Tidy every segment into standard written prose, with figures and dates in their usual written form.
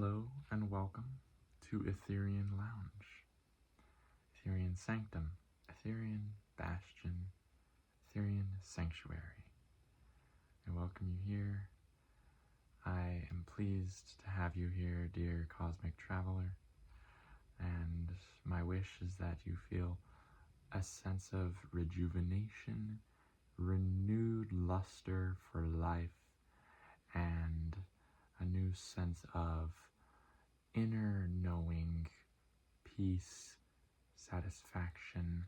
Hello and welcome to Etherean Lounge, Etherean Sanctum, Etherean Bastion, Etherean Sanctuary. I welcome you here. I am pleased to have you here, dear Cosmic Traveler, and my wish is that you feel a sense of rejuvenation, renewed luster for life, and a new sense of inner knowing, peace, satisfaction,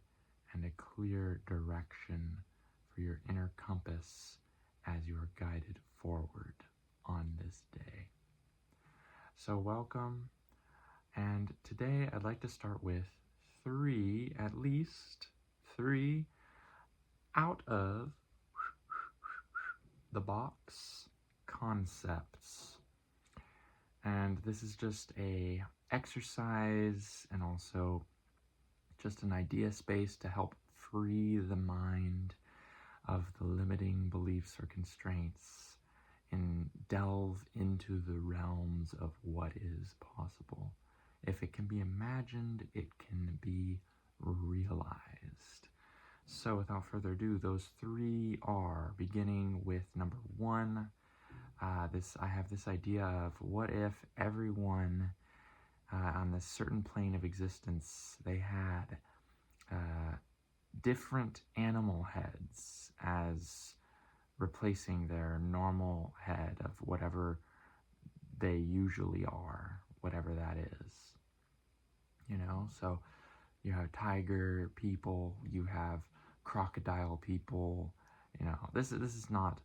and a clear direction for your inner compass as you are guided forward on this day. So welcome, and today I'd like to start with at least three out of the box concepts. And this is just a exercise and also just an idea space to help free the mind of the limiting beliefs or constraints and delve into the realms of what is possible. If it can be imagined, it can be realized. So without further ado, those three are, beginning with number one, I have this idea of what if everyone on this certain plane of existence, they had different animal heads as replacing their normal head of whatever they usually are, whatever that is. You know, so you have tiger people, you have crocodile people. You know, this is not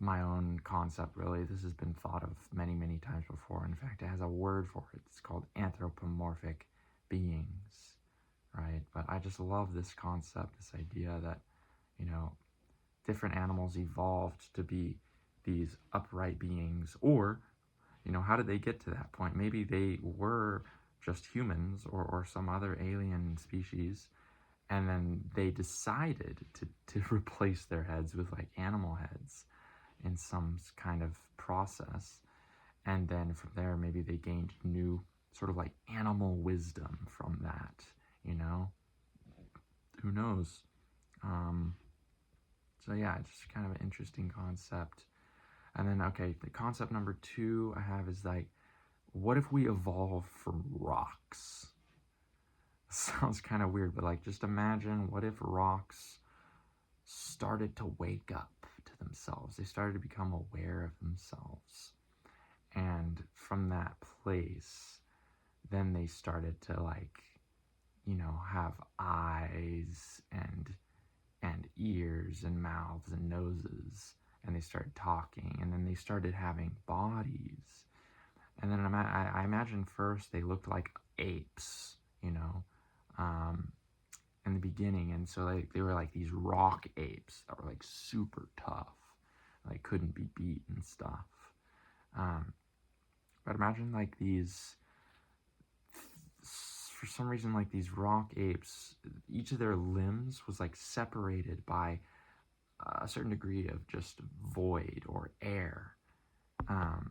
my own concept, really. This has been thought of many, many times before. In fact, it has a word for it. It's called anthropomorphic beings, right? But I just love this concept, this idea that, you know, different animals evolved to be these upright beings. Or, you know, how did they get to that point? Maybe they were just humans or some other alien species, and then they decided to replace their heads with like animal heads in some kind of process, and then from there maybe they gained new sort of like animal wisdom from that, you know, who knows. So yeah, it's just kind of an interesting concept. And then, okay, the concept number two I have is like, what if we evolve from rocks? Sounds kind of weird, but like, just imagine, what if rocks started to wake up to themselves? They started to become aware of themselves, and from that place, then they started to, like, you know, have eyes and ears and mouths and noses, and they started talking, and then they started having bodies. And then I imagine first they looked like apes, you know, in the beginning, and so they were like these rock apes that were like super tough, like couldn't be beat and stuff. But imagine like these, for some reason, like these rock apes, each of their limbs was like separated by a certain degree of just void or air. And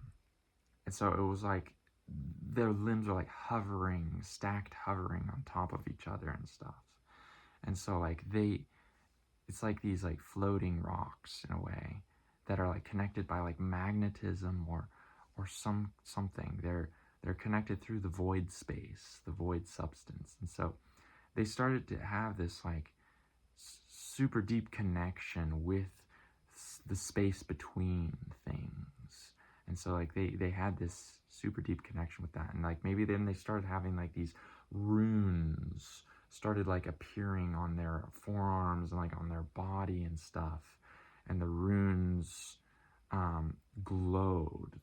so it was like their limbs are like hovering, stacked hovering on top of each other and stuff. And so like it's like these like floating rocks in a way that are like connected by like magnetism or something. They're connected through the void space, the void substance. And so they started to have this like super deep connection with the space between things. And so like they had this super deep connection with that. And like maybe then they started having like these runes started like appearing on their forearms and like on their body and stuff. And the runes glowed,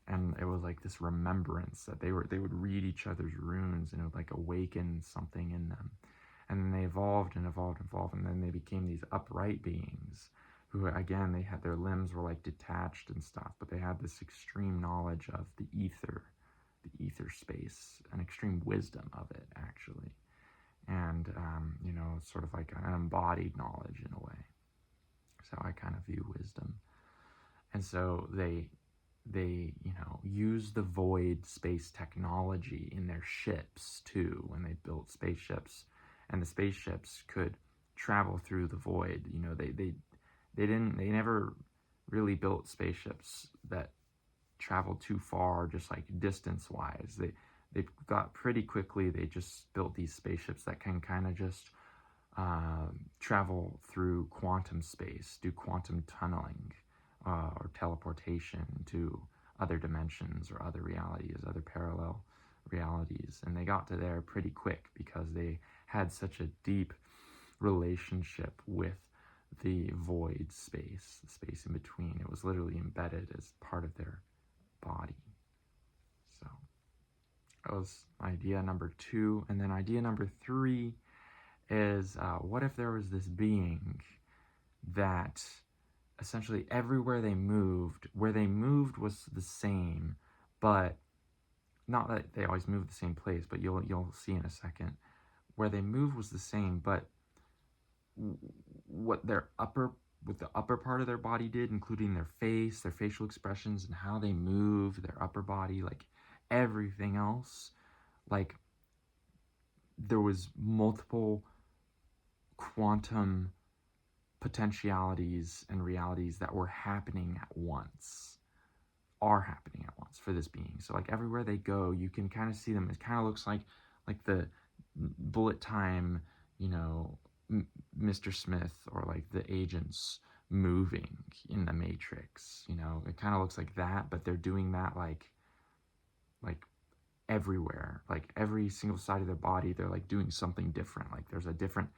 and it was like this remembrance that they would read each other's runes, and it would like awaken something in them. And then they evolved, and then they became these upright beings who, again, they had their limbs were like detached and stuff, but they had this extreme knowledge of the ether space, an extreme wisdom of it, actually. And, you know, sort of like an embodied knowledge in a way. So I kind of view wisdom. And so they they, use the void space technology in their ships too when they built spaceships, and the spaceships could travel through the void. They never really built spaceships that travel too far, just like distance wise. They got pretty quickly. They just built these spaceships that can kind of just travel through quantum space, do quantum tunneling, or teleportation to other dimensions or other realities, other parallel realities. And they got to there pretty quick because they had such a deep relationship with the void space, the space in between. It was literally embedded as part of their body. So that was idea number 2. And then idea number 3 is, what if there was this being that essentially everywhere they moved, where they moved was the same, but not that they always moved the same place, but you'll see in a second, where they moved was the same, but what the upper part of their body did, including their face, their facial expressions, and how they move, their upper body, like everything else, like there was multiple quantum potentialities and realities that were happening at once, are happening at once for this being. So like everywhere they go, you can kind of see them. It kind of looks like the bullet time, Mr. Smith, or like the agents moving in the Matrix. It kind of looks like that, but they're doing that like everywhere, like every single side of their body. They're like doing something different. Like there's a different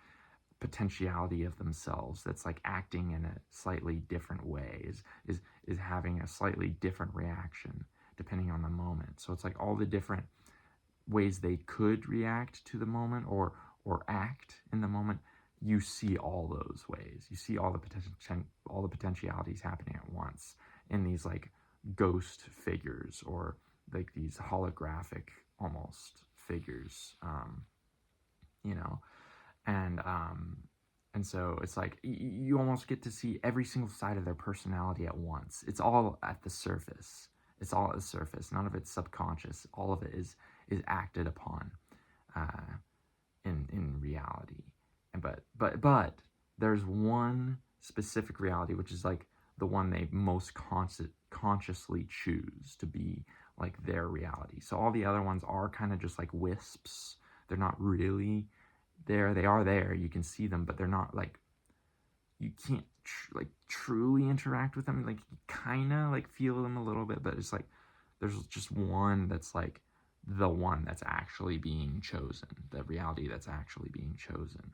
potentiality of themselves that's like acting in a slightly different way, is having a slightly different reaction depending on the moment. So it's like all the different ways they could react to the moment or act in the moment. You see all those ways. You see all the potentialities happening at once in these like ghost figures, or like these holographic almost figures, and so it's like you almost get to see every single side of their personality at once. It's all at the surface. It's all at the surface. None of it's subconscious. All of it is acted upon in reality. And but there's one specific reality, which is like the one they most consciously choose to be like their reality. So all the other ones are kind of just like wisps. They're not really there. They are there. You can see them, but they're not like, you can't truly interact with them. Like you kind of like feel them a little bit, but it's like there's just one that's like the one that's actually being chosen, the reality that's actually being chosen.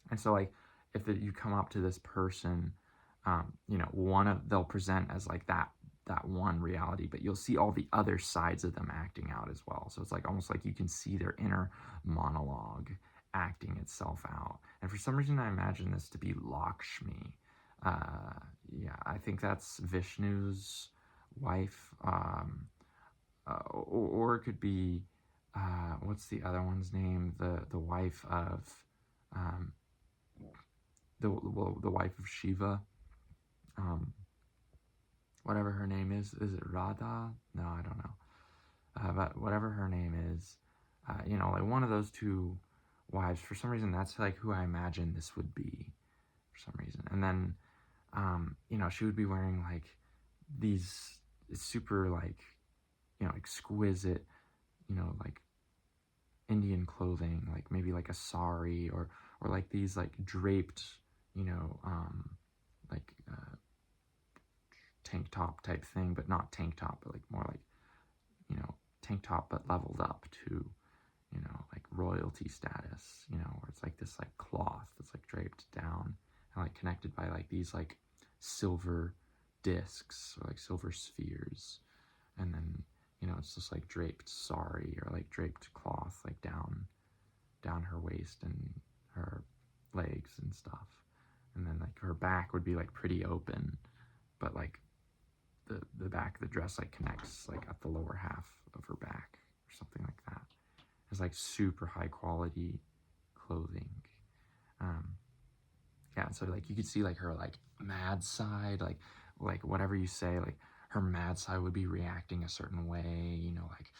And so like if you come up to this person, they'll present as like that one reality, but you'll see all the other sides of them acting out as well. So it's like almost like you can see their inner monologue acting itself out. And for some reason I imagine this to be Lakshmi. I think that's Vishnu's wife, or it could be what's the other one's name, the wife of the wife of Shiva, whatever her name is it Radha? No, I don't know, but whatever her name is, like one of those two wives. For some reason that's like who I imagine this would be, for some reason. And then she would be wearing like these super like exquisite like Indian clothing, like maybe like a sari, or like these like draped like tank top type thing, but not tank top, but like more like tank top but leveled up to like royalty status, where it's like this like cloth that's like draped down and like connected by like these like silver discs or like silver spheres, and then it's just like draped sari or like draped cloth like down her waist and her legs and stuff, and then like her back would be like pretty open, but like the back of the dress like connects like at the lower half of her back or something like that. It's like super high quality clothing. So like you could see like her like mad side, like whatever you say, like her mad side would be reacting a certain way, you know, like,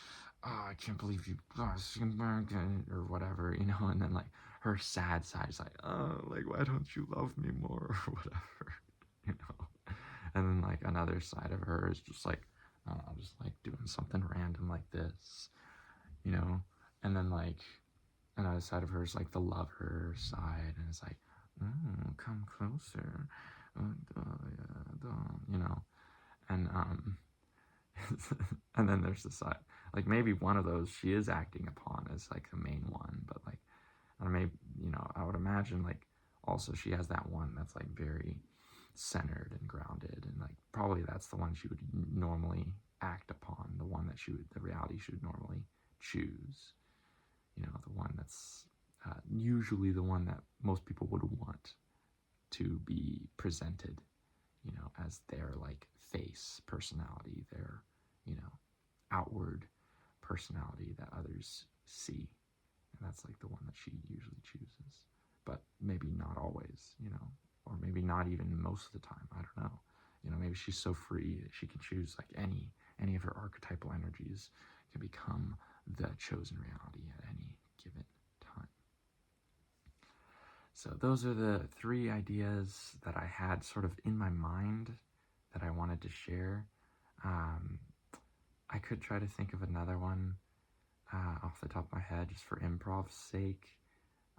oh, I can't believe you, or whatever, you know, and then like her sad side is like, oh, like, why don't you love me more, or whatever, you know, and then like another side of her is just like, I don't know, just like doing something random like this, you know, and then like another side of her is like the lover side, and it's like, come closer, you know, and and then there's the side, like maybe one of those she is acting upon as like the main one, but like, or maybe, you know, I would imagine like also she has that one that's like very centered and grounded, and like probably that's the one she would normally act upon, the one that the reality she would normally choose, you know, the one that's usually the one that most people would want to be presented, you know, as their like face personality, their, you know, outward personality that others see. And that's like the one that she usually chooses. But maybe not always, you know, or maybe not even most of the time. I don't know. You know, maybe she's so free that she can choose like any of her archetypal energies can become the chosen reality at any given time. So those are the 3 ideas that I had sort of in my mind that I wanted to share. I could try to think of another one off the top of my head just for improv's sake.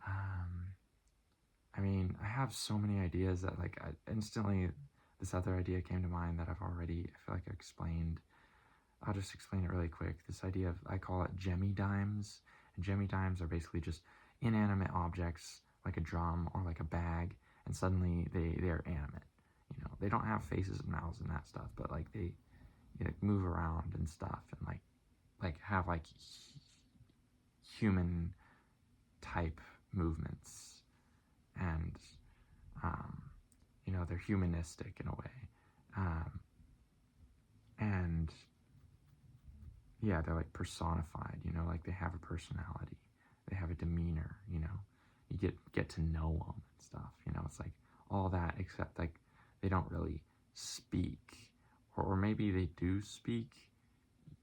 I mean, I have so many ideas that like instantly this other idea came to mind that I've already, I feel like I explained. I'll just explain it really quick. This idea of, I call it Jemmy dimes. And Jemmy dimes are basically just inanimate objects like a drum or like a bag, and suddenly they're animate. You know, they don't have faces and mouths and that stuff, but like they, you know, move around and stuff, and like have like human type movements, and you know, they're humanistic in a way, and yeah, they're like personified, you know, like they have a personality, they have a demeanor, you know, you get to know them and stuff, you know, it's like all that, except like they don't really speak, or maybe they do speak,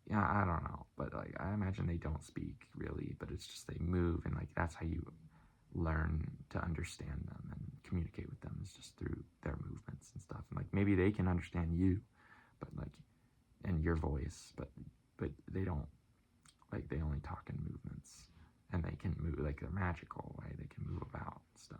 yeah, I don't know, but like I imagine they don't speak really, but it's just they move, and like that's how you learn to understand them and communicate with them, is just through their movements and stuff, and like maybe they can understand you, but like, and your voice, but they don't, like they only talk in movements, and they can move, like they're magical way, they can move about and stuff.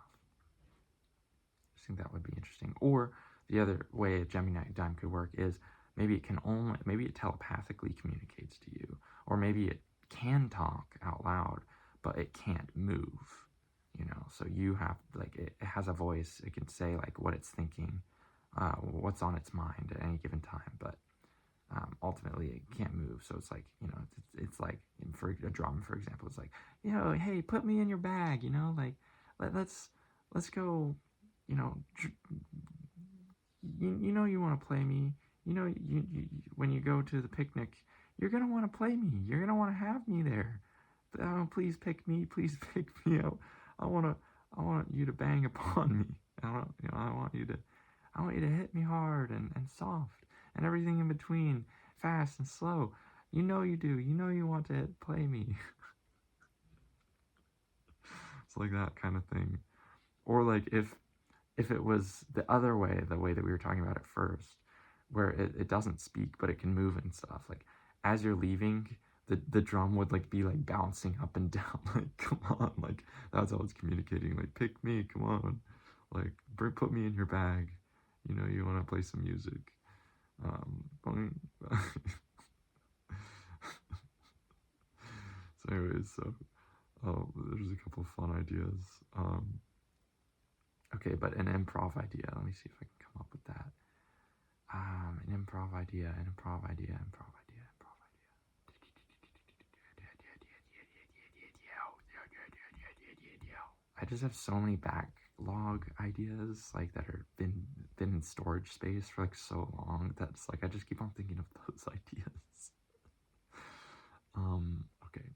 I think that would be interesting. Or the other way a Gemini dime could work is maybe it telepathically communicates to you, or maybe it can talk out loud, but it can't move, you know, so you have, like, it has a voice, it can say like what it's thinking, what's on its mind at any given time, but ultimately it can't move. So it's like, you know, it's like, for a drum, for example, it's like, you know, hey, put me in your bag, you know, like let's go, you know, you know, you want to play me, you know, when you go to the picnic, you're gonna want to play me, you're gonna want to have me there. Please pick me, please pick me out. I want you to bang upon me. I want you to hit me hard and soft and everything in between, fast and slow. You know you do. You know you want to play me. It's like that kind of thing. Or like if it was the other way, the way that we were talking about at first, where it doesn't speak but it can move and stuff. Like as you're leaving, the drum would like be like bouncing up and down. Like, come on, like that's how it's communicating. Like, pick me, come on, like put me in your bag. You know, you want to play some music. So anyways, there's a couple of fun ideas. Okay, but an improv idea. Let me see if I can come up with that. An improv idea, an improv idea, improv idea, improv idea. I just have so many backlog ideas, like that are been in storage space for like so long, that's like I just keep on thinking of those ideas. Okay.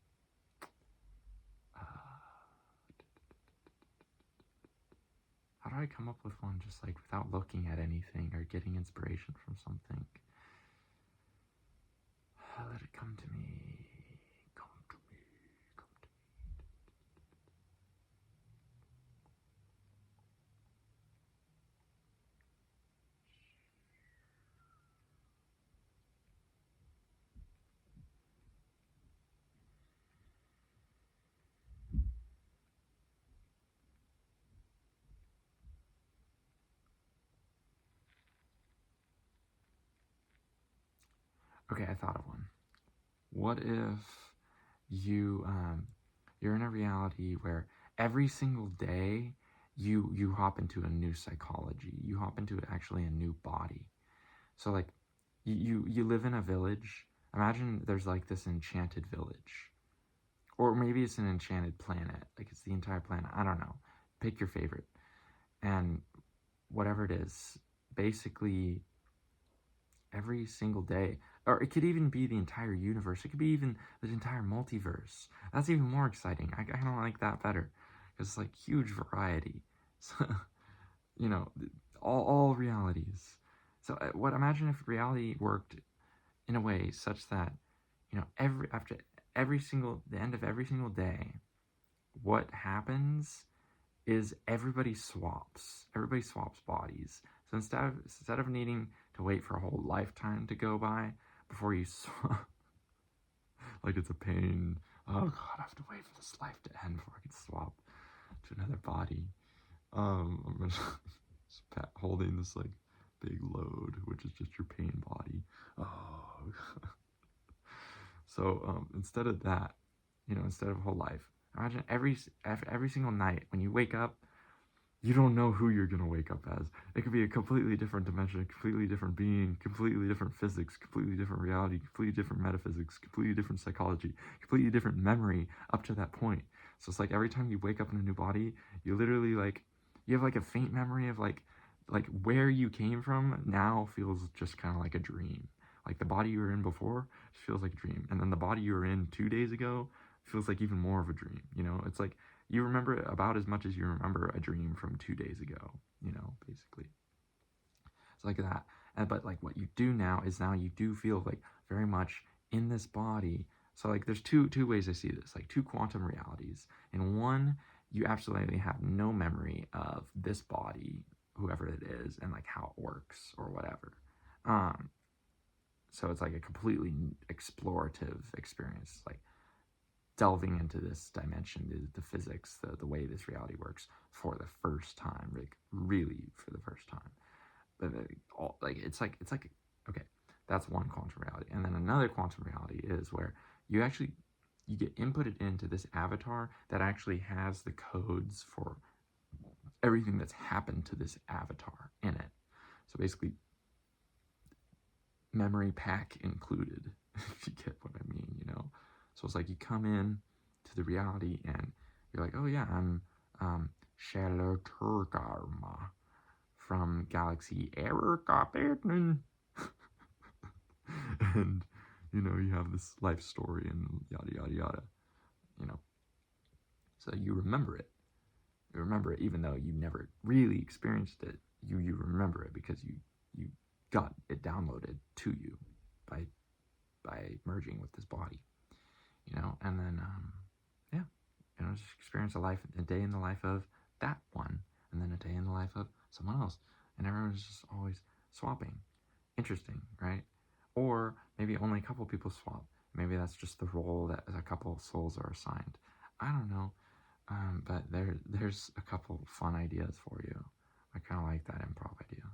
How do I come up with one just like without looking at anything or getting inspiration from something? let it come to me. Come to me. Come to me. Okay, I thought of one. What if you're in a reality where every single day you hop into a new psychology. You hop into actually a new body. So like you live in a village. Imagine there's like this enchanted village. Or maybe it's an enchanted planet. Like it's the entire planet. I don't know. Pick your favorite. And whatever it is, basically every single day. Or it could even be the entire universe. It could be even the entire multiverse. That's even more exciting. I kind of like that better. Because it's like huge variety. So, you know, all realities. So what imagine if reality worked in a way such that, you know, after the end of every single day, what happens is everybody swaps bodies. So instead of needing to wait for a whole lifetime to go by before you swap, like it's a pain. Oh god, I have to wait for this life to end before I can swap to another body. I'm just holding this like big load, which is just your pain body. Oh, so instead of that, you know, instead of a whole life, imagine every single night when you wake up, you don't know who you're gonna wake up as. It could be a completely different dimension, a completely different being, completely different physics, completely different reality, completely different metaphysics, completely different psychology, completely different memory up to that point. So it's like every time you wake up in a new body, you literally like you have like a faint memory of like where you came from now feels just kind of like a dream. Like the body you were in before feels like a dream, and then the body you were in 2 days ago feels like even more of a dream. You know, it's like you remember it about as much as you remember a dream from 2 days ago, you know, basically. It's like that. But like what you do now is now you do feel like very much in this body. So like there's two ways I see this, like two quantum realities. In one, you absolutely have no memory of this body, whoever it is, and like how it works or whatever. Um, so it's like a completely explorative experience. Like delving into this dimension, the physics, the way this reality works for the first time, like really for the first time. But it's like okay, that's one quantum reality, and then another quantum reality is where you get inputted into this avatar that actually has the codes for everything that's happened to this avatar in it. So basically, memory pack included, if you get what I mean, you know. So it's like you come in to the reality and you're like, oh yeah, I'm Shalaturgarma from Galaxy Erikapertnen. And, you know, you have this life story and yada yada yada, you know. So you remember it. You remember it even though you never really experienced it. You remember it because you got it downloaded to you by merging with this body, you know. And then yeah, you know, just experience a day in the life of that one, and then a day in the life of someone else, and everyone's just always swapping. Interesting, right? Or maybe only a couple people swap. Maybe that's just the role that a couple of souls are assigned. I don't know, but there's a couple fun ideas for you. I kind of like that improv idea.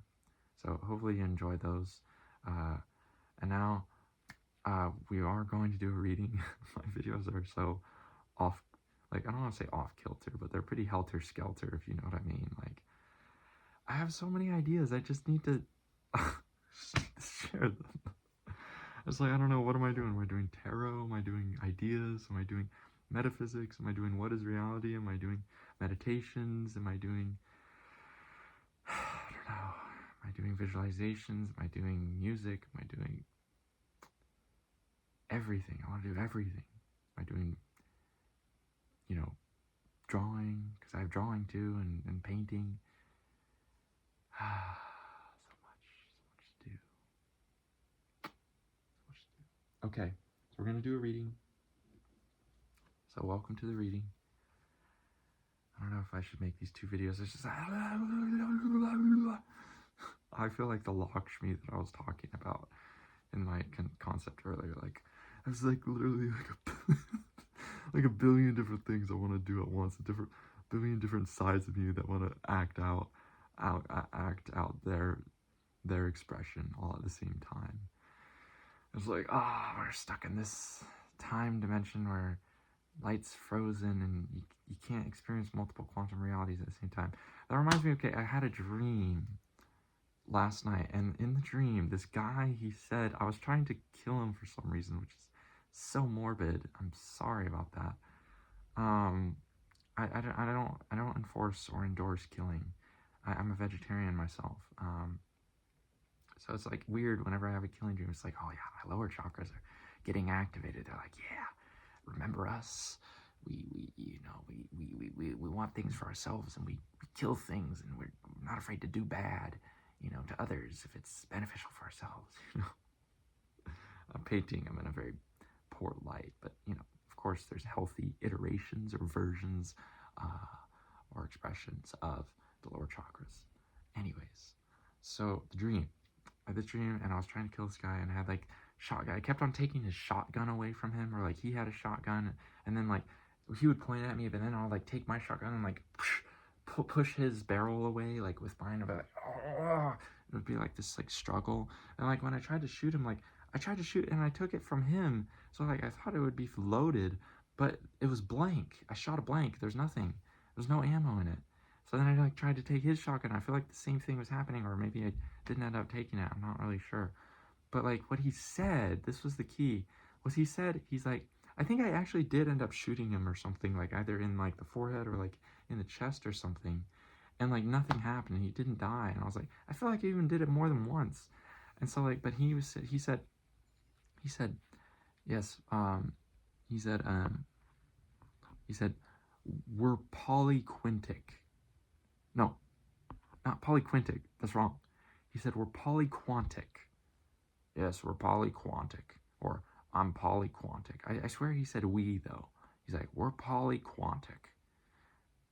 So hopefully you enjoy those. And now we are going to do a reading. My videos are so off, like I don't want to say off kilter, but they're pretty helter skelter, if you know what I mean. Like I have so many ideas, I just need to share them. It's like I don't know, what am I doing? Am I doing tarot? Am I doing ideas? Am I doing metaphysics? Am I doing what is reality? Am I doing meditations? Am I doing I don't know. Am I doing visualizations? Am I doing music? Am I doing everything? I want to do everything. Am I doing, you know, drawing? Because I have drawing too, and painting. So much to do. So much to do. Okay. So we're going to do a reading. So welcome to the reading. I don't know if I should make these two videos. It's just I feel like the Lakshmi that I was talking about in my concept earlier. Like, there's like literally like like a billion different things I want to do at once. A billion different sides of you that want to act out their expression all at the same time. It's like, we're stuck in this time dimension where light's frozen and you can't experience multiple quantum realities at the same time. That reminds me, okay, I had a dream last night, and in the dream, this guy, he said, I was trying to kill him for some reason, which is so morbid. I'm sorry about that. I don't enforce or endorse killing. I'm a vegetarian myself. So it's like weird whenever I have a killing dream. It's like, oh yeah, my lower chakras are getting activated. They're like, yeah, remember us? We want things for ourselves, and we kill things, and we're not afraid to do bad, to others if it's beneficial for ourselves. I'm painting them in a very poor light, but of course, there's healthy iterations or versions or expressions of the lower chakras. Anyways, so the dream. I had this dream, and I was trying to kill this guy, and I had like shotgun. I kept on taking his shotgun away from him, or like he had a shotgun, and then like he would point at me, but then I'll like take my shotgun and like push his barrel away, like with mine. I'd be like, oh, it would be like this like struggle, and like when I tried to shoot him, like I tried to shoot and I took it from him, so like I thought it would be loaded, but it was blank. I shot a blank. There's nothing. There's no ammo in it. So then I like tried to take his shotgun. I feel like the same thing was happening, or maybe I didn't end up taking it. I'm not really sure. But like what he said, this was the key, was he's like, I think I actually did end up shooting him or something, like either in like the forehead or like in the chest or something. And like nothing happened. He didn't die. And I was like, I feel like I even did it more than once. And so like, but he said, yes, he said, we're polyquintic. No, not polyquintic. That's wrong. He said, we're polyquantic. Yes, we're polyquantic. Or I'm polyquantic. I swear he said we, though. He's like, we're polyquantic.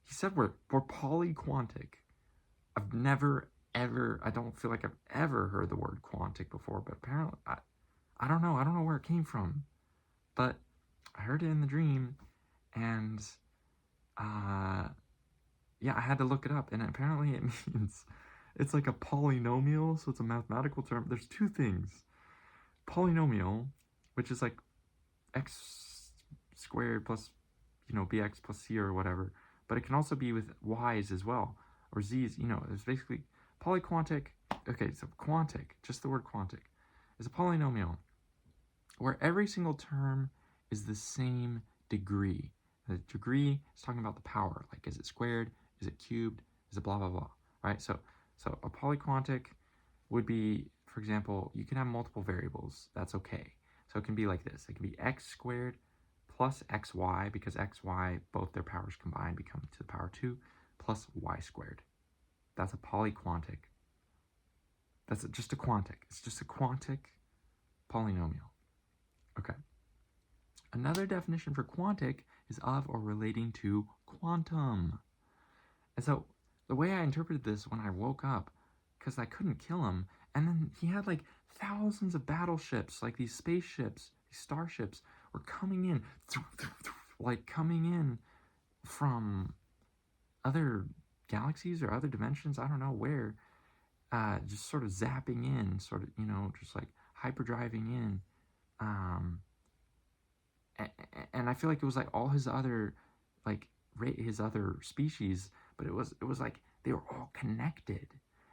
He said we're polyquantic. I've never, ever, I don't feel like I've ever heard the word quantic before, but apparently, I don't know. I don't know where it came from. But I heard it in the dream, and yeah, I had to look it up, and apparently it means, it's like a polynomial, so it's a mathematical term. There's two things. Polynomial, which is like x squared plus, bx plus c or whatever, but it can also be with y's as well, or z's, it's basically polyquantic. Okay, so quantic, just the word quantic, is a polynomial where every single term is the same degree. The degree is talking about the power, like is it squared, is it cubed, is it blah, blah, blah, right? So a polyquantic would be, for example, you can have multiple variables. That's okay. So it can be like this. It can be x squared plus xy, because xy, both their powers combined become to the power 2, plus y squared. That's a polyquantic. That's just a quantic. It's just a quantic polynomial. Okay. Another definition for quantic is of or relating to quantum. And so the way I interpreted this when I woke up, because I couldn't kill him, and then he had like thousands of battleships, like these spaceships, these starships were coming in, like coming in from other galaxies or other dimensions, I don't know where, just sort of zapping in, sort of, just like hyperdriving in. And I feel like it was like all his other, like his other species, but it was like they were all connected.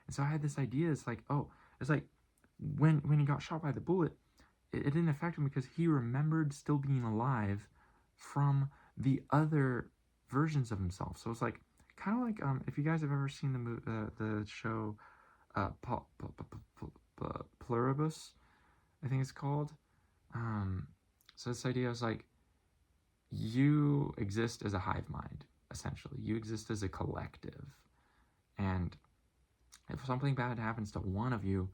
And so I had this idea. It's like, oh, it's like when he got shot by the bullet, it didn't affect him because he remembered still being alive from the other versions of himself. So it's like kind of like if you guys have ever seen the show Pluribus, I think it's called. So this idea is like, you exist as a hive mind, essentially. You exist as a collective. And if something bad happens to one of you,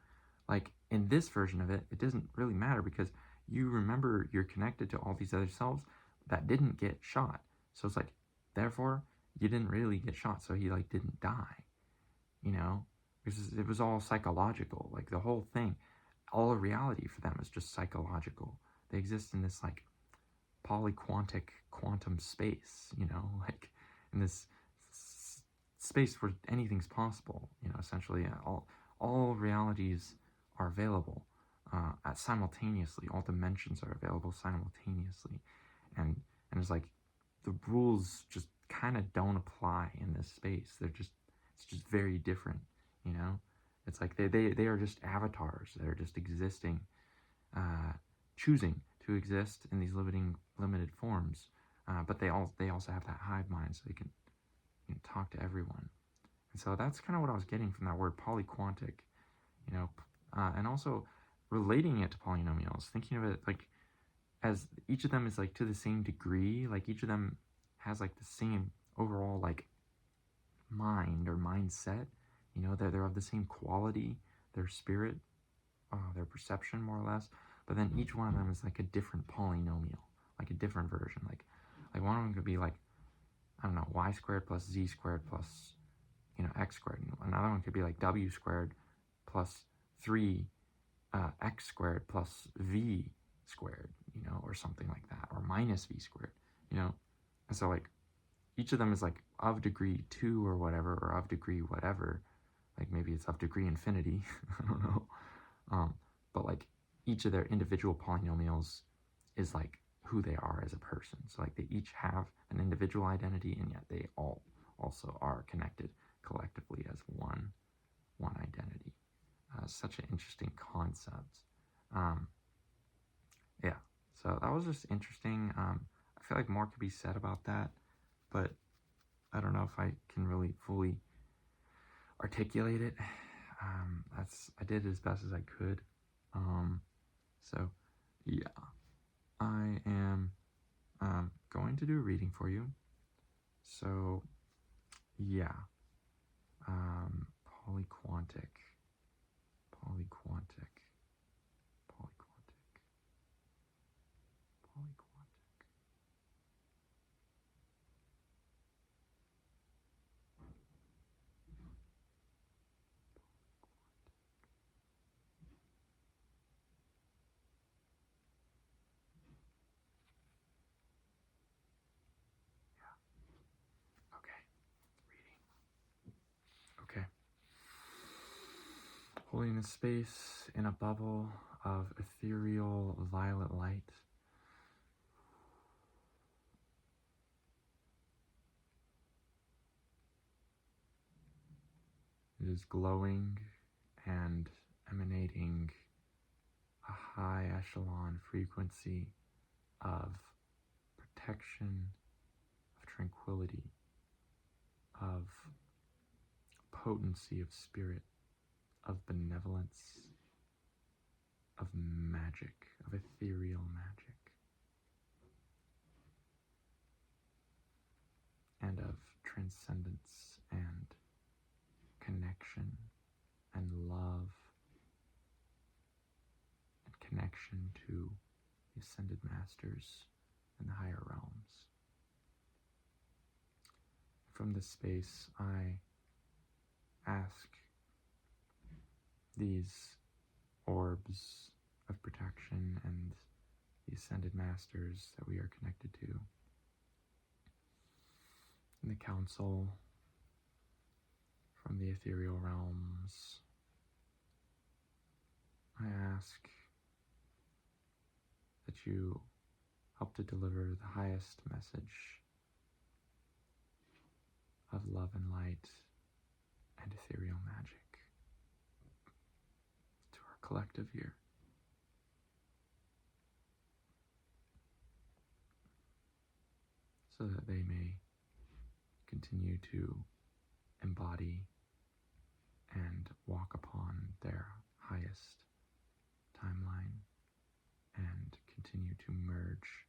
like in this version of it, it doesn't really matter because you remember you're connected to all these other selves that didn't get shot. So it's like, therefore, you didn't really get shot, so he like didn't die, you know? It was all psychological. Like the whole thing, all of reality for them is just psychological. They exist in this like polyquantic quantum space, you know, like in this space where anything's possible, you know, essentially all realities are available simultaneously. All dimensions are available simultaneously, and it's like the rules just kind of don't apply in this space. It's just very different, you know. It's like they are just avatars that are just existing, choosing to exist in these limited forms, but they also have that hive mind, so they can, you know, talk to everyone. And so that's kind of what I was getting from that word polyquantic, you know, and also relating it to polynomials, thinking of it like as each of them is like to the same degree, like each of them has like the same overall like mind or mindset, you know, they're of the same quality, their spirit, their perception more or less, but then each one of them is like a different polynomial, like a different version, like one of them could be like, I don't know, y squared plus z squared plus, you know, x squared. Another one could be like w squared plus 3 x squared plus v squared, you know, or something like that, or minus v squared, you know. And so like each of them is like of degree 2 or whatever, or of degree whatever, like maybe it's of degree infinity, I don't know. But like each of their individual polynomials is like who they are as a person. So like they each have an individual identity, and yet they all also are connected collectively as one identity. Such an interesting concept. Yeah, so that was just interesting. I feel like more could be said about that, but I don't know if I can really fully articulate it. I did as best as I could. So yeah, I am going to do a reading for you. So yeah, polyquantic, polyquantic, polyquantic, polyquantic. Okay, reading. Okay. Holding a space in a bubble of ethereal violet light, it is glowing and emanating a high echelon frequency of protection, of tranquility, of potency of spirit, of benevolence, of magic, of ethereal magic, and of transcendence and connection and love and connection to the ascended masters and the higher realms. From this space, I ask these orbs of protection and the ascended masters that we are connected to, and the council from the ethereal realms, I ask that you help to deliver the highest message of love and light and ethereal magic to our collective here. So that they may continue to embody and walk upon their highest timeline and continue to merge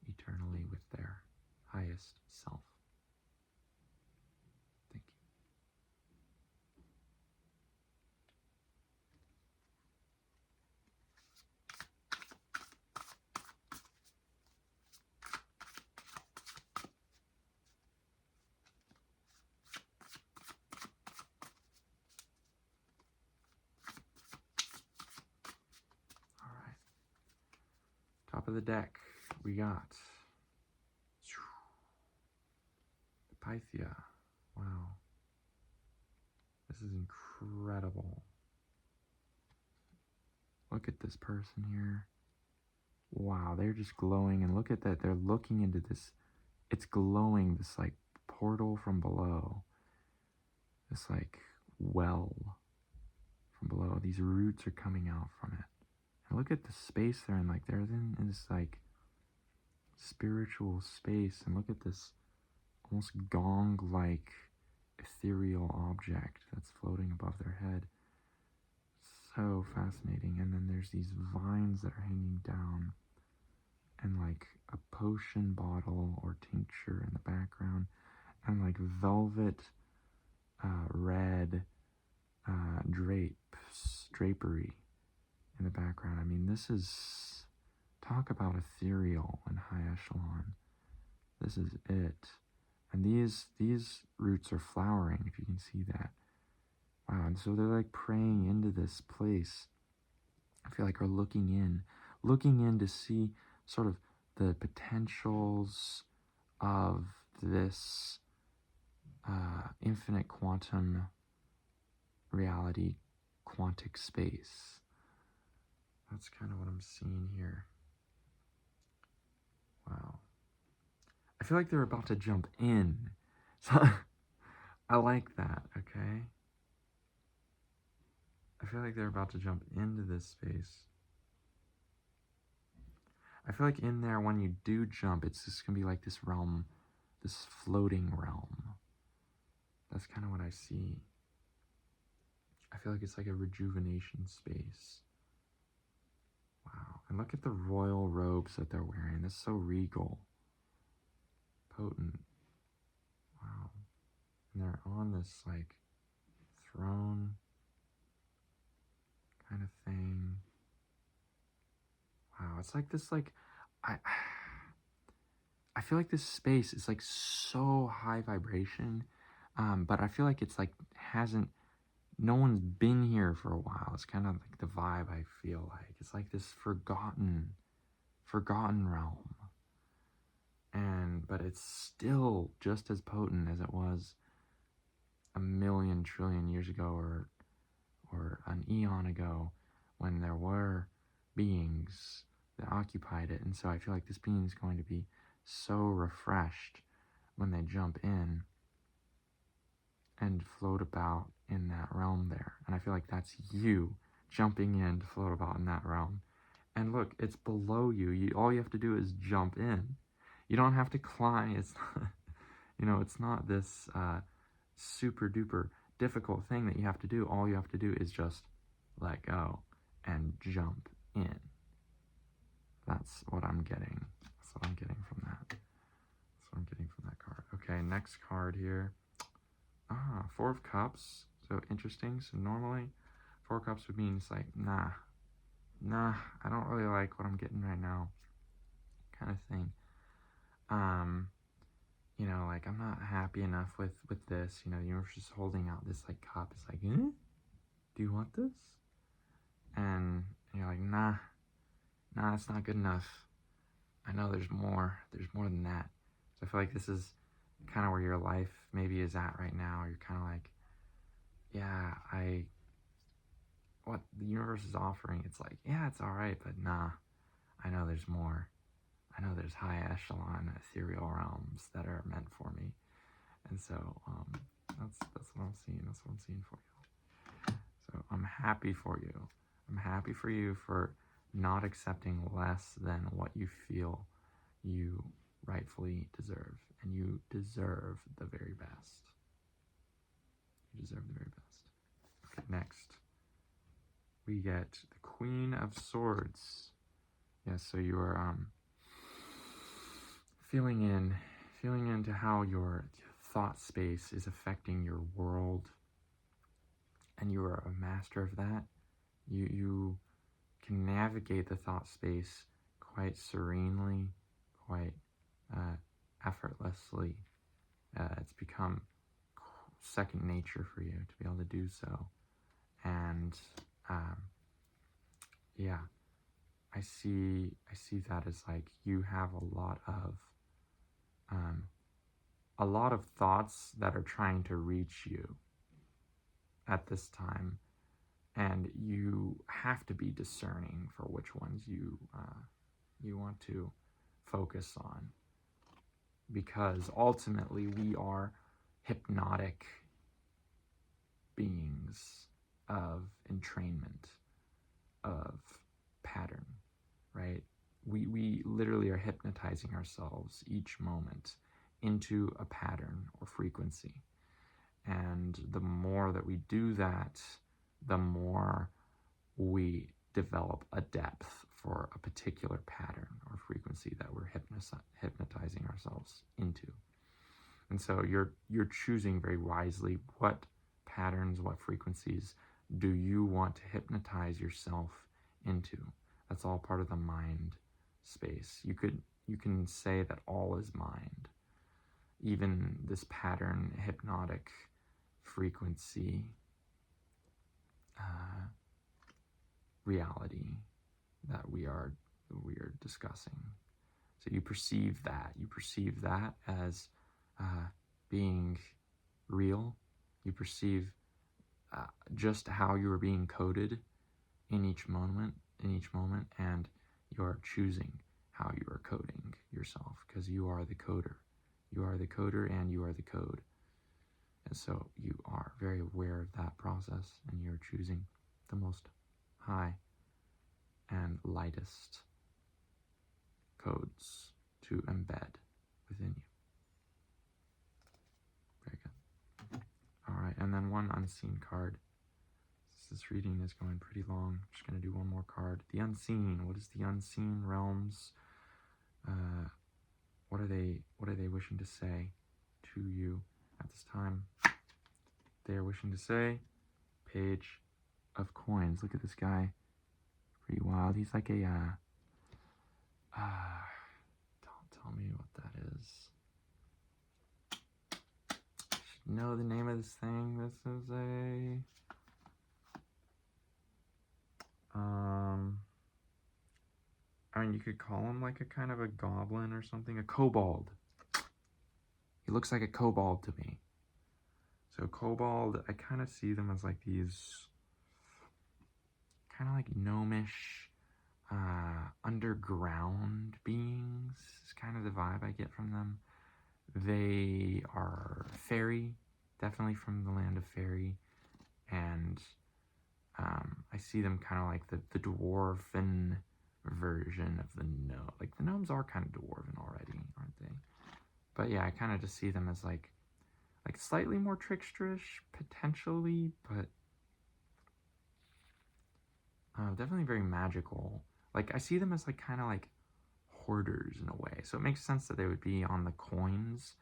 eternally with their highest self. Thank you. Top of the deck, we got the Pythia. Wow. This is incredible. Look at this person here. Wow, they're just glowing, and look at that. They're looking into this. It's glowing, this like portal from below. This like well from below. These roots are coming out from it. And look at the space they're in. Like they're in this like spiritual space. And look at this almost gong-like ethereal object that's floating above their head. So fascinating. And then there's these vines that are hanging down, and like a potion bottle or tincture in the background, and like velvet red drapery in the background. I mean, this is, talk about ethereal and high echelon. This is it. And these roots are flowering, if you can see that. Wow, and so they're like praying into this place. I feel like are looking in to see sort of the potentials of this infinite quantum reality, quantic space. That's kind of what I'm seeing here. Wow. I feel like they're about to jump in. So I like that, okay? I feel like they're about to jump into this space. I feel like in there, when you do jump, it's just going to be like this realm, this floating realm. That's kind of what I see. I feel like it's like a rejuvenation space. Wow. And look at the royal robes that they're wearing. That's so regal. Potent. Wow. And they're on this like throne kind of thing. Wow. It's like this like I feel like this space is like so high vibration, but I feel like it's like no one's been here for a while. It's kind of like the vibe I feel like. It's like this forgotten realm. But it's still just as potent as it was a million trillion years ago or an eon ago, when there were beings that occupied it. And so I feel like this being is going to be so refreshed when they jump in and float about in that realm there. And I feel like that's you jumping in to float about in that realm. And look, it's below you. All you have to do is jump in. You don't have to climb. It's not, it's not this super duper difficult thing that you have to do. All you have to do is just let go and jump in. That's what I'm getting. That's what I'm getting from that. That's what I'm getting from that card. Okay, next card here. Four of Cups. So interesting. So normally, Four of Cups would mean it's like, nah, I don't really like what I'm getting right now, kind of thing. Like I'm not happy enough with this. The universe is holding out this like cup. It's like, do you want this? And you're like, nah, it's not good enough. I know there's more. There's more than that. So I feel like this is kind of where your life maybe is at right now. You're kind of like, yeah, what the universe is offering, it's like, yeah, it's all right, but nah, I know there's more. I know there's high echelon ethereal realms that are meant for me. And so that's what I'm seeing. That's what I'm seeing for you. So I'm happy for you. I'm happy for you for not accepting less than what you feel you rightfully deserve. And you deserve the very best. You deserve the very best. Okay, next we get the Queen of Swords. Yes, so you are feeling into how your thought space is affecting your world, and you are a master of that. You can navigate the thought space quite serenely, quite effortlessly. It's become second nature for you to be able to do so. And yeah, I see that as like you have a lot of thoughts that are trying to reach you at this time, and you have to be discerning for which ones you want to focus on, because ultimately we are hypnotic beings of entrainment, of pattern, right? We literally are hypnotizing ourselves each moment into a pattern or frequency. And the more that we do that, the more we develop a depth for a particular pattern or frequency that we're hypnotizing ourselves into. And so you're choosing very wisely what patterns, what frequencies do you want to hypnotize yourself into. That's all part of the mind space. You can say that all is mind. Even this pattern, hypnotic frequency, reality that we are discussing. So you perceive that as being real. You perceive just how you are being coded in each moment, and you're choosing how you are coding yourself, because you are the coder. You are the coder and you are the code. And so you are very aware of that process, and you're choosing the most high and lightest codes to embed within you. Very good. All right, and then one unseen card. This reading is going pretty long. I'm just going to do one more card. The unseen. What is the unseen realms? What are they wishing to say to you at this time? They are wishing to say, Page of Coins. Look at this guy. Pretty wild. He's like a don't tell me what that is. You know the name of this thing? This is a I mean, you could call him like a kind of a goblin or something. A kobold. He looks like a kobold to me. So kobold, I kind of see them as like these kind of like gnomish underground beings. Is kind of the vibe I get from them. They are fairy, definitely from the land of fairy, and I see them kind of like the dwarven version of the gnome. Like the gnomes are kind of dwarven already, aren't they? But yeah, I kind of just see them as like slightly more tricksterish potentially, but definitely very magical. Like I see them as like kind of like hoarders in a way. So it makes sense that they would be on the coins,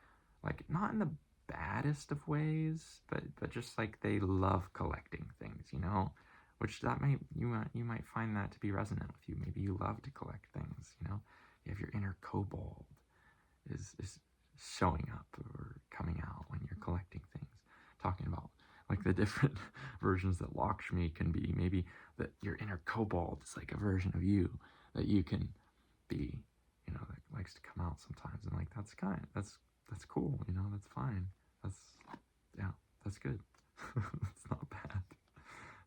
like not in the baddest of ways, but just like they love collecting things, you know, which that you might find that to be resonant with you. Maybe you love to collect things, you know. You have your inner kobold is showing up or coming out when you're collecting things. Talking about like the different versions that Lakshmi can be. Maybe that your inner kobold is like a version of you that you can be, you know, that likes to come out sometimes, and like that's cool, you know, that's fine. That's good. It's not bad.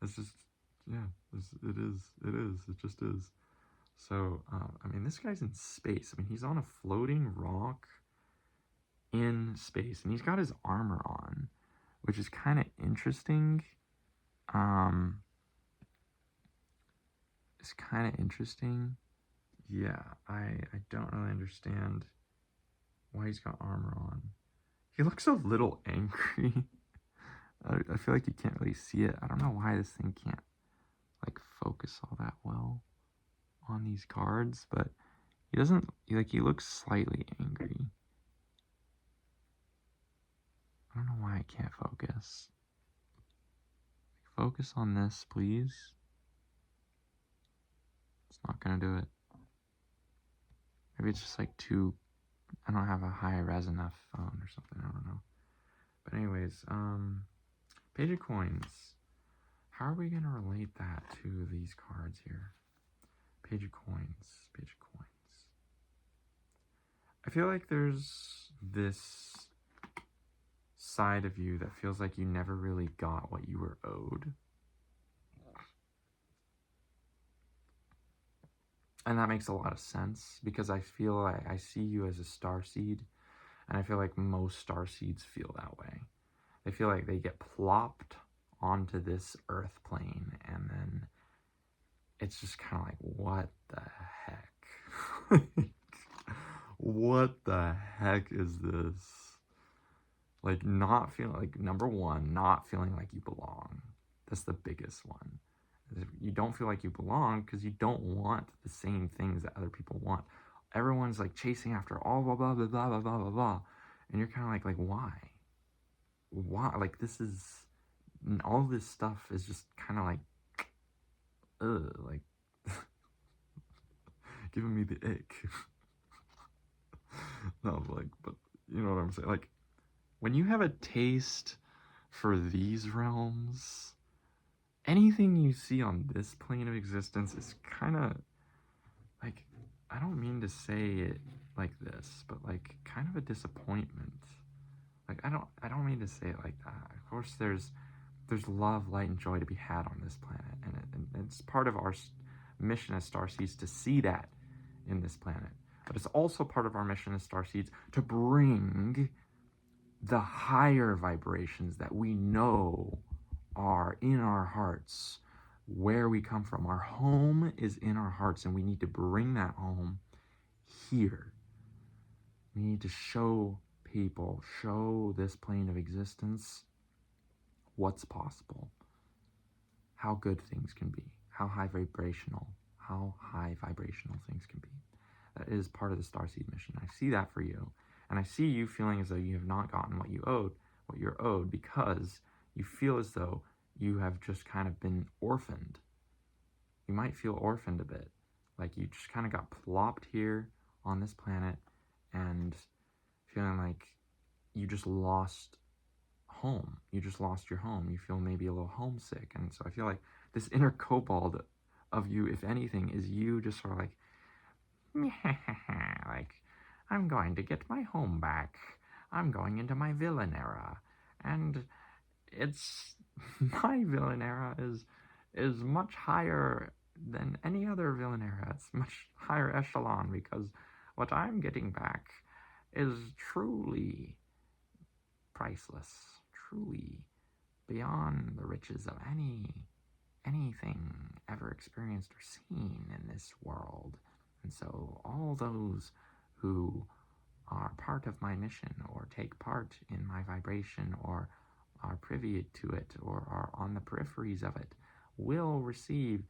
It's just, yeah, it just is. So, I mean, this guy's in space. I mean, he's on a floating rock in space, and he's got his armor on, which is kind of interesting. It's kind of interesting. Yeah, I don't really understand why he's got armor on. He looks a little angry. I feel like you can't really see it. I don't know why this thing can't like focus all that well on these cards, but he doesn't, like, he looks slightly angry. I don't know why I can't focus. Focus on this, please. It's not gonna do it. Maybe it's just like I don't have a high res enough phone or something, I don't know. But anyways, Page of Coins. How are we gonna relate that to these cards here? Page of coins. Page of coins. I feel like there's this side of you that feels like you never really got what you were owed. And that makes a lot of sense because I feel like I see you as a starseed, and I feel like most starseeds feel that way. They feel like they get plopped onto this earth plane, and then it's just kind of like, what the heck? What the heck is this? Like, not feeling like, number one, not feeling like you belong. That's the biggest one. You don't feel like you belong because you don't want the same things that other people want. Everyone's like chasing after all blah blah blah blah blah blah blah blah, and you're kind of like why? Like, this is all this stuff is just kind of like, like giving me the ick. No, like, but you know what I'm saying? Like, when you have a taste for these realms, anything you see on this plane of existence is kind of like, I don't mean to say it like this, but like kind of a disappointment. Like, I don't mean to say it like that. Of course, there's love, light, and joy to be had on this planet, and it's part of our mission as starseeds to see that in this planet. But it's also part of our mission as starseeds to bring the higher vibrations that we know are in our hearts, where we come from. Our home is in our hearts, and we need to bring that home here. We need to show people, show this plane of existence what's possible, how good things can be, how high vibrational things can be. That is part of the Starseed mission. I see that for you, and I see you feeling as though you have not gotten what you're owed, because you feel as though you have just kind of been orphaned. You might feel orphaned a bit, like you just kind of got plopped here on this planet, and feeling like you just lost home. You just lost your home. You feel maybe a little homesick, and so I feel like this inner kobold of you, if anything, is you just sort of like, like, I'm going to get my home back. I'm going into my villain era, and it's my villain era is much higher than any other villain era. It's much higher echelon, because what I'm getting back is truly priceless, truly beyond the riches of anything ever experienced or seen in this world. And so all those who are part of my mission, or take part in my vibration, or are privy to it, or are on the peripheries of it, will receive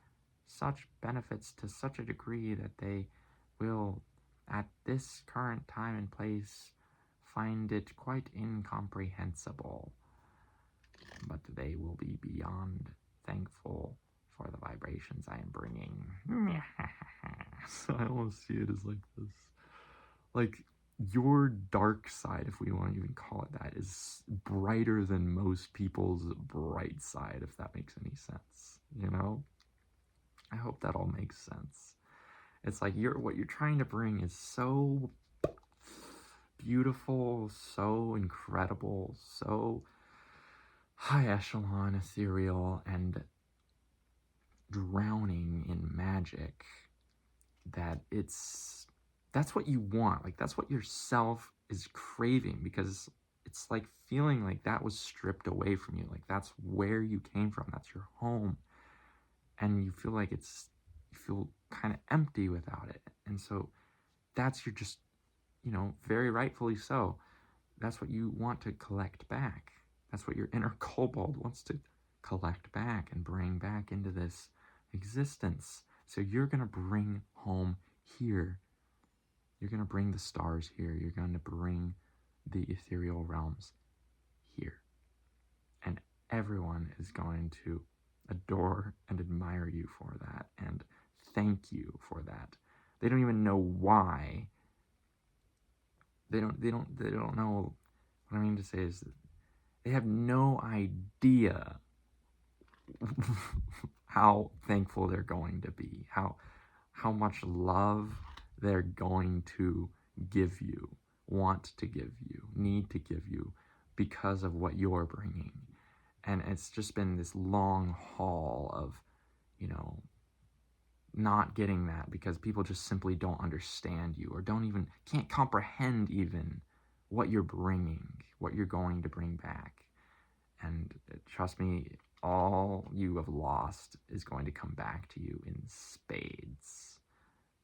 such benefits to such a degree that they will, at this current time and place, find it quite incomprehensible. But they will be beyond thankful for the vibrations I am bringing. So I almost see it as like this. Like, your dark side, if we want to even call it that, is brighter than most people's bright side, if that makes any sense. You know? I hope that all makes sense. It's like what you're trying to bring is so beautiful, so incredible, so high echelon, ethereal, and drowning in magic, that that's what you want. Like, that's what yourself is craving, because it's like feeling like that was stripped away from you. Like, that's where you came from. That's your home. And you feel like you feel kind of empty without it. And so that's just, very rightfully so. That's what you want to collect back. That's what your inner kobold wants to collect back and bring back into this existence. So you're going to bring home here. You're going to bring the stars here. You're going to bring the ethereal realms here. And everyone is going to adore and admire you for that, and thank you for that. They don't even know why. They don't know. What I mean to say is that they have no idea how thankful they're going to be, how how much love they're going to give you, want to give you, need to give you because of what you're bringing. And it's just been this long haul of, you know, not getting that because people just simply don't understand you or can't comprehend even what you're bringing, what you're going to bring back. And trust me, all you have lost is going to come back to you in spades.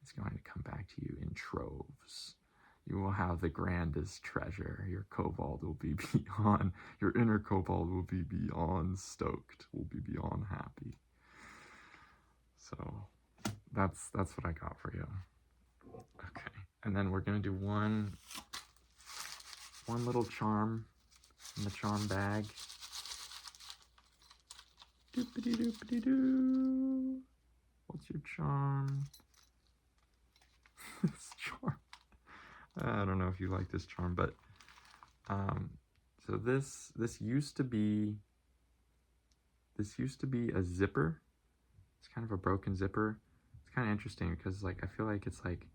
It's going to come back to you in troves. You will have the grandest treasure. Your kobold will be beyond, your inner kobold will be beyond stoked, will be beyond happy. So that's what I got for you. Okay, and then we're gonna do one little charm in the charm bag. Doopity doopity doo. What's your charm? This charm. I don't know if you like this charm, but so this used to be a zipper. It's kind of a broken zipper. It's kind of interesting because like I feel like it's like,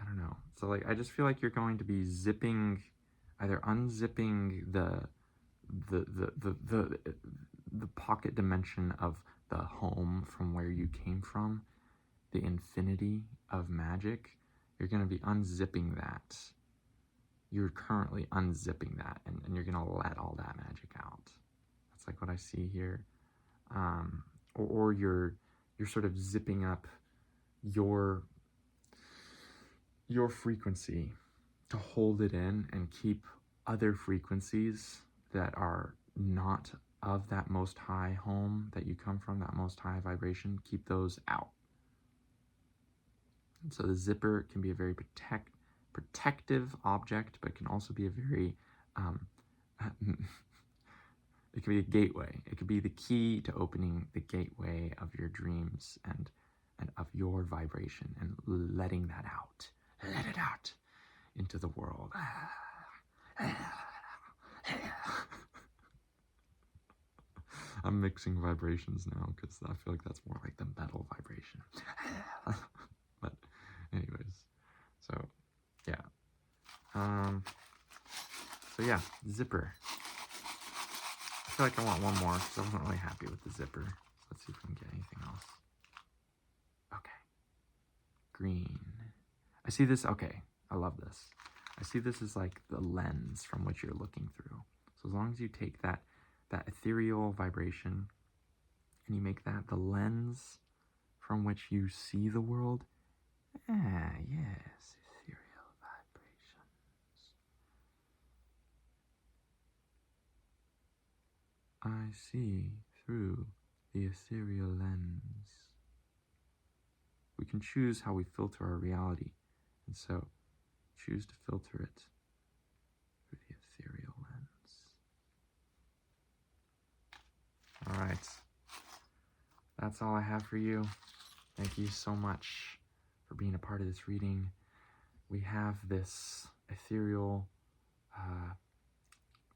I don't know. So like I just feel like you're going to be zipping, either unzipping the pocket dimension of the home from where you came from, the infinity of magic. You're going to be unzipping that. You're currently unzipping that, and you're going to let all that magic out. That's like what I see here. Or you're sort of zipping up your frequency to hold it in and keep other frequencies that are not of that most high home that you come from, that most high vibration, keep those out. And so the zipper can be a very protective object, but can also be a very it can be a gateway. It could be the key to opening the gateway of your dreams and of your vibration and letting that out. Let it out into the world. I'm mixing vibrations now because I feel like that's more like the metal vibration. But anyways, so yeah. So yeah, zipper. I feel like I want one more because I wasn't really happy with the zipper. So let's see if we can get anything else. Okay. Green. I see this. Okay. I love this. I see this as like the lens from which you're looking through. So as long as you take that ethereal vibration and you make that the lens from which you see the world. Yes, ethereal vibrations. I see through the ethereal lens. We can choose how we filter our reality, and so choose to filter it through the ethereal lens. All right. That's all I have for you. Thank you so much for being a part of this reading. We have this ethereal,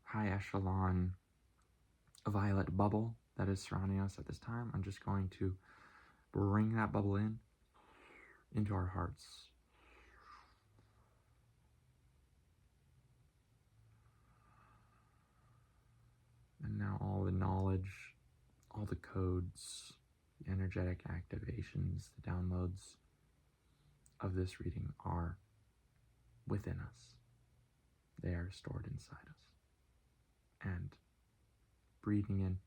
high echelon violet bubble that is surrounding us at this time. I'm just going to bring that bubble into our hearts. And now all the knowledge, all the codes, the energetic activations, the downloads of this reading are within us. They are stored inside us. And breathing in,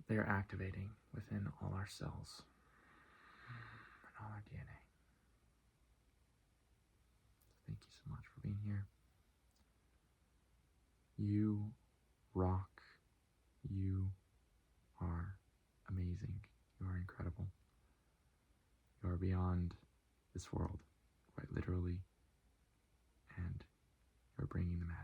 they are activating within all our cells and all our DNA. Thank you so much for being here. You rock. You are amazing. You are incredible. You are beyond this world, quite literally, and you're bringing the magic.